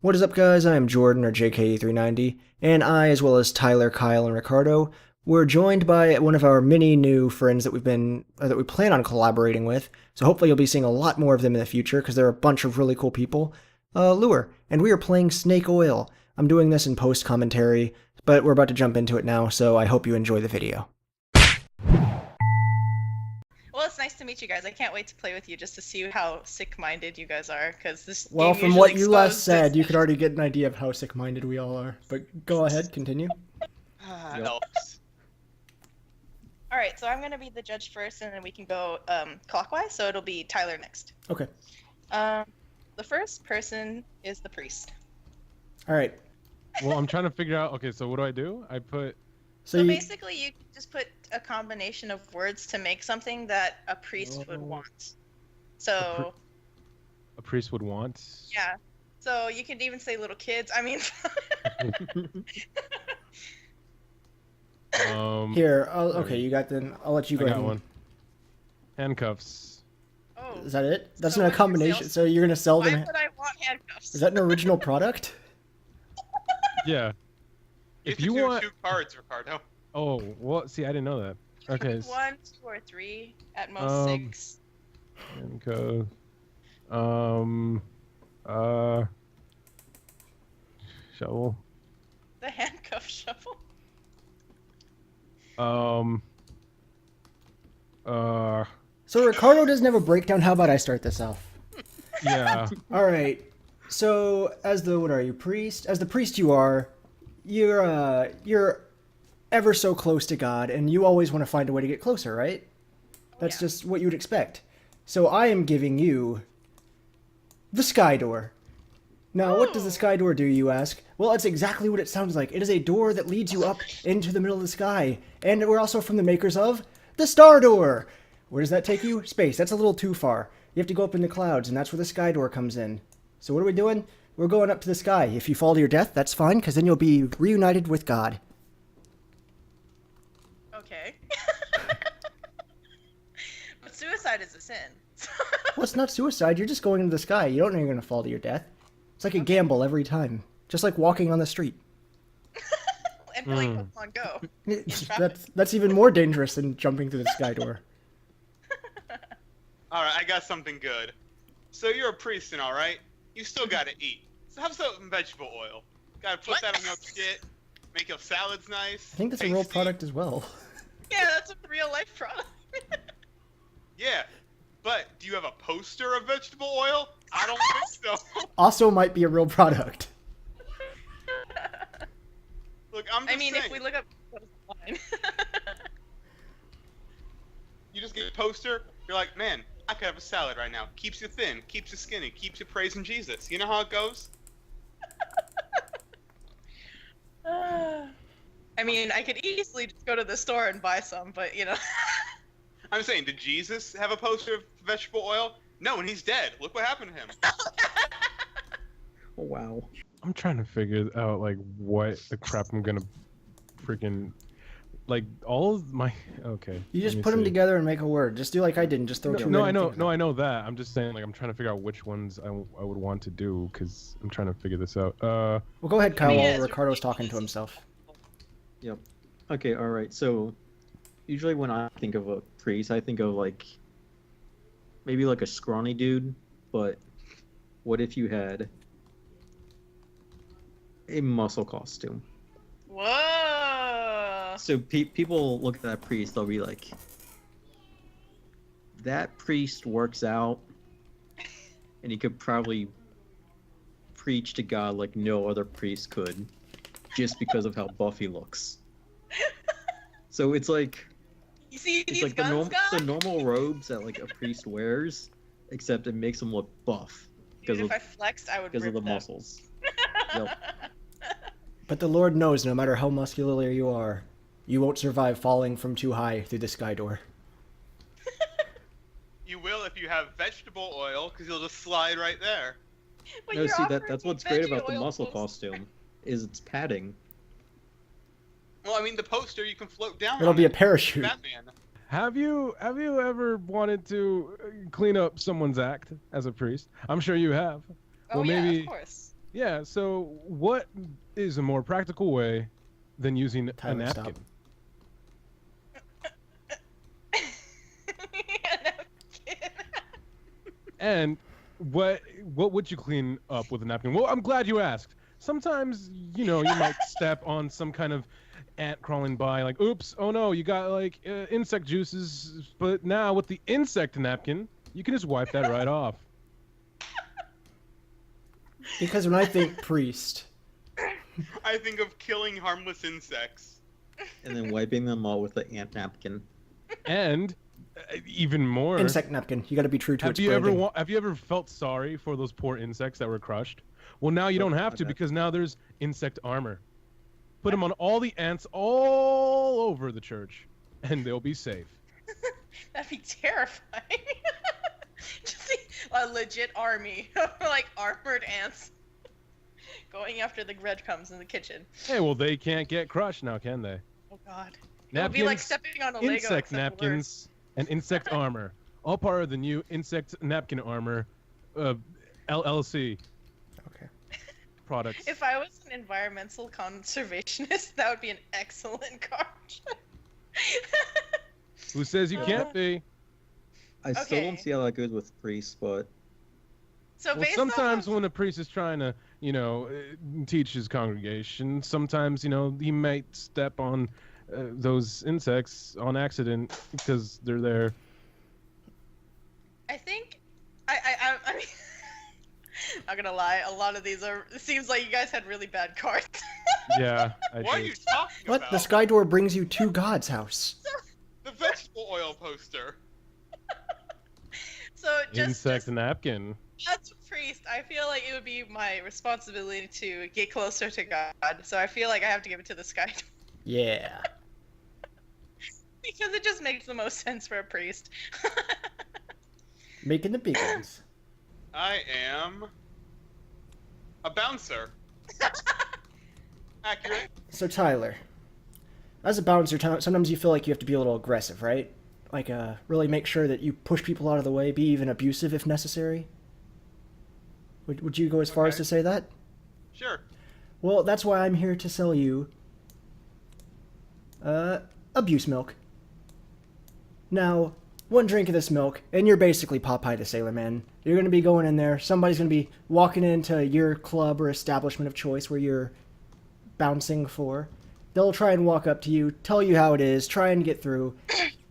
What is up, guys? I am Jordan, or JKE390, and I, as well as Tyler, Kyle, and Ricardo, we're joined by one of our many new friends that we plan on collaborating with. So hopefully you'll be seeing a lot more of them in the future because they're a bunch of really cool people. Lure, and we are playing Snake Oil. I'm doing this in post commentary, but we're about to jump into it now, so I hope you enjoy the video. Well, it's nice to meet you guys. I can't wait to play with you just to see how sick-minded you guys are, because this Well, game from usually what you last exposes- said, you could already get an idea of how sick-minded we all are. But go ahead, continue. Helps. All right, so I'm gonna be the judge first, and then we can go clockwise. So it'll be Tyler next. Okay. The first person is the priest. All right. Well, I'm trying to figure out. Okay, so what do I do? I put. So basically, you just put a combination of words to make something that a priest would want. So. A priest would want. Yeah. So you could even say little kids. I mean. Here, okay, you got then. I'll let you go I ahead. got one. Handcuffs. Oh. Is that it? That's So not a what, combination. So you're gonna sell Why them? would I want handcuffs? Is that an original product? Yeah. You If you do want. 2 cards, Ricardo. Oh, well, see, I didn't know that. Okay. 1, 2, or 3, at most 6. Handcuffs. Shovel. The handcuff shuffle. So Ricardo doesn't have a breakdown. How about I start this off? Yeah. All right. So as the what are you priest? As the priest you are, you're ever so close to God, and you always want to find a way to get closer, right? That's yeah. just what you would expect. So I am giving you the sky door. Now, what does the sky door do, you ask? Well, it's exactly what it sounds like. It is a door that leads you up into the middle of the sky. And we're also from the makers of the Star Door. Where does that take you? Space. That's a little too far. You have to go up in the clouds, and that's where the sky door comes in. So what are we doing? We're going up to the sky. If you fall to your death, that's fine, because then you'll be reunited with God. Okay. But suicide is a sin. Well, it's not suicide. You're just going into the sky. You don't know you're going to fall to your death. It's like a gamble every time. Just like walking on the street. And playing Pokemon Go. That's even more dangerous than jumping through the sky door. Alright, I got something good. So you're a priest and alright? You still gotta eat. So have some vegetable oil. Gotta put What? that on your shit. Make your salads nice. I think that's a real tasty. product as well. Yeah, that's a real life product. Yeah. But do you have a poster of vegetable oil? I don't think so. Also might be a real product. Look, I'm just I mean, saying. if we look up what's online. You just get a poster, you're like, man, I could have a salad right now. Keeps you thin, keeps you skinny, keeps you praising Jesus. You know how it goes? I mean, I could easily just go to the store and buy some, but you know. I'm saying, did Jesus have a poster of vegetable oil? No, and he's dead. Look what happened to him. Oh, wow. I'm trying to figure out, like, what the crap I'm gonna freaking. Like, all of my. Okay. You just let me put them see. together and make a word. Just do like I did and just throw two No, I random know. things No, out. I know that. I'm just saying, like, I'm trying to figure out which ones I would want to do because I'm trying to figure this out. Well, go ahead, Kyle, mean, while it's Ricardo's really talking to easy. himself. Yep. Okay, alright, so usually when I think of a priest, I think of like maybe like a scrawny dude, but what if you had a muscle costume? Whoa! So people look at that priest, they'll be like, that priest works out and he could probably preach to God like no other priest could just because of how buff he looks. So it's like You see it's these like guns, the guys? normal robes that like a priest wears, except it makes him look buff because Dude, of if I flexed, I would because of rip the them. muscles. Yep. But the Lord knows no matter how muscular you are, you won't survive falling from too high through the sky door. You will if you have vegetable oil, because you'll just slide right there. But No, you're see offering that's me what's great veggie about the oil muscle poster. costume, is it's padding. Well, I mean, the poster, you can float down It'll on be a it. parachute. Batman. Have you ever wanted to clean up someone's act as a priest? I'm sure you have. Oh Well, yeah, maybe of course. Yeah. So, what is a more practical way than using a Tyler, stop. napkin? And what would you clean up with a napkin? Well, I'm glad you asked. Sometimes, you might step on some kind of ant crawling by, like, oops, oh no, you got like insect juices. But now with the insect napkin, you can just wipe that right off. Because when I think priest, I think of killing harmless insects. And then wiping them all with the ant napkin. And even more, insect napkin, you got to be true to its branding. have you ever felt sorry for those poor insects that were crushed? Well, now you don't have to, because now there's insect armor. Put them on all the ants all over the church, and they'll be safe. That'd be terrifying. Just see a legit army of like armored ants going after the breadcrumbs in the kitchen. Hey, well, they can't get crushed now, can they? Oh god. It Napkins, would be like stepping on a Lego. insect except napkins, and insect armor. All part of the new insect napkin armor LLC Okay. products. If I was an environmental conservationist, that would be an excellent card. Who says you can't be? I still don't see how that goes with priests, but So Well, based sometimes off of, when a priest is trying to, teach his congregation, sometimes, he might step on those insects on accident because they're there. I think I mean, not gonna lie, a lot of these are. It seems like you guys had really bad cards. Yeah, I What are did. you talking What? about? The sky door brings you to God's house. The vegetable oil poster. So Insect napkin. as a priest, I feel like it would be my responsibility to get closer to God. So I feel like I have to give it to the sky Yeah. because it just makes the most sense for a priest. Making the big ones. I am a bouncer. Accurate. So Tyler, as a bouncer, sometimes you feel like you have to be a little aggressive, right? Like, really make sure that you push people out of the way, be even abusive if necessary. Would you go as far as Okay. to say that? Sure. Well, that's why I'm here to sell you abuse milk. Now, one drink of this milk, and you're basically Popeye the Sailor Man. You're going to be going in there, somebody's going to be walking into your club or establishment of choice where you're bouncing for. They'll try and walk up to you, tell you how it is, try and get through,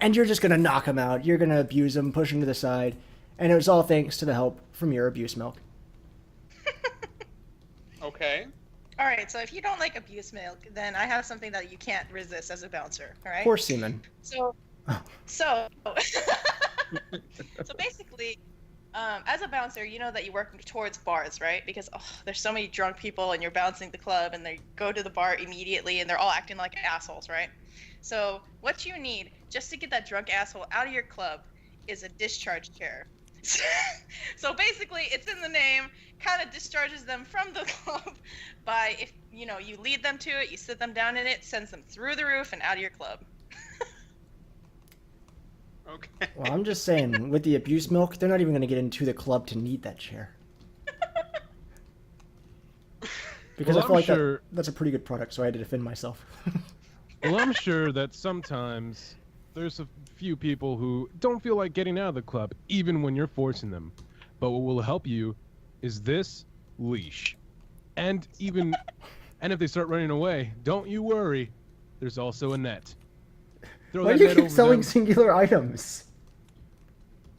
and you're just going to knock them out. You're going to abuse them, push them to the side, and it was all thanks to the help from your abuse milk. Okay. All right, so if you don't like abuse milk, then I have something that you can't resist as a bouncer. All right. Poor semen. So, Oh. so basically, as a bouncer, you know that you work towards bars, right? Because there's so many drunk people, and you're bouncing the club, and they go to the bar immediately, and they're all acting like assholes, right? So what you need just to get that drunk asshole out of your club is a discharge chair. So basically, it's in the name, kind of discharges them from the club by, if you lead them to it, you sit them down in it, sends them through the roof and out of your club. Okay. Well, I'm just saying, with the abuse milk, they're not even going to get into the club to need that chair. Because Well, I feel I'm like sure- that's a pretty good product, so I had to defend myself. Well, I'm sure that sometimes there's a few people who don't feel like getting out of the club, even when you're forcing them. But what will help you is this leash. And if they start running away, don't you worry. There's also a net. Throw Why that do you net keep over selling them. singular items?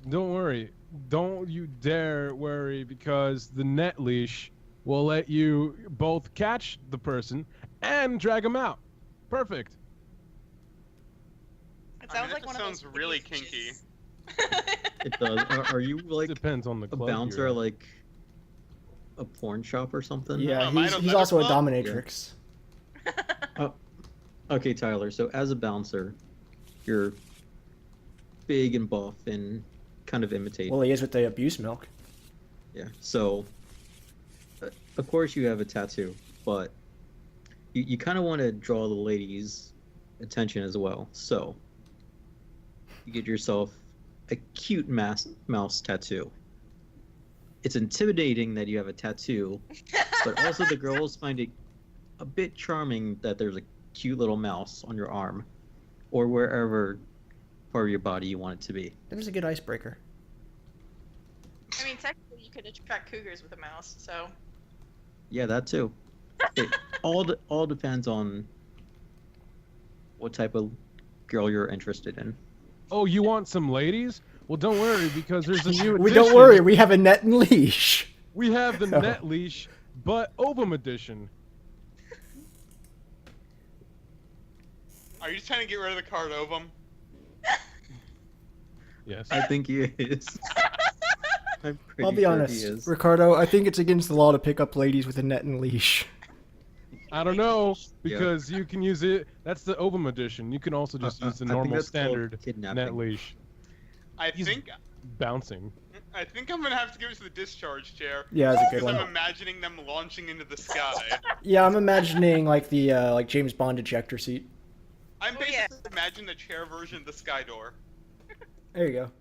Don't worry. Don't you dare worry, because the net leash will let you both catch the person and drag them out. Perfect. It I sounds mean, like that one sounds of those really leashes. it does. Are you like Depends on the a club. bouncer you're at at. like a porn shop or something? Yeah, Am I he's at a he's also a leather club? dominatrix. Okay, Tyler. So as a bouncer, you're big and buff and kind of imitate. Well, he is with the abuse milk. Yeah. So, of course, you have a tattoo, but you kind of want to draw the ladies' attention as well. So, you get yourself a cute mouse tattoo. it's intimidating that you have a tattoo, but also the girls find it a bit charming that there's a cute little mouse on your arm, or wherever part of your body you want it to be. That is a good icebreaker. I mean, technically, you could attract cougars with a mouse, so. Yeah, that too. It all depends on what type of girl you're interested in. Oh, you want some ladies? Well, don't worry, because there's a new edition. We don't worry, we have a net and leash. We have the Oh. net leash, but ovum edition. Are you just trying to get rid of the card ovum? Yes. I think he is. I'm pretty I'll be sure honest, he is. Ricardo, I think it's against the law to pick up ladies with a net and leash. I don't know, because you can use it. That's the ovum edition. You can also just use the I think normal that's called standard kidnapping. net leash. I He's- think Bouncing. I'm gonna have to give it to the discharge chair. Yeah, that's a good Because one. I'm imagining them launching into the sky. Yeah, I'm imagining like the like James Bond ejector seat. I'm Oh, yeah. basically imagining the chair version of the sky door. There you go.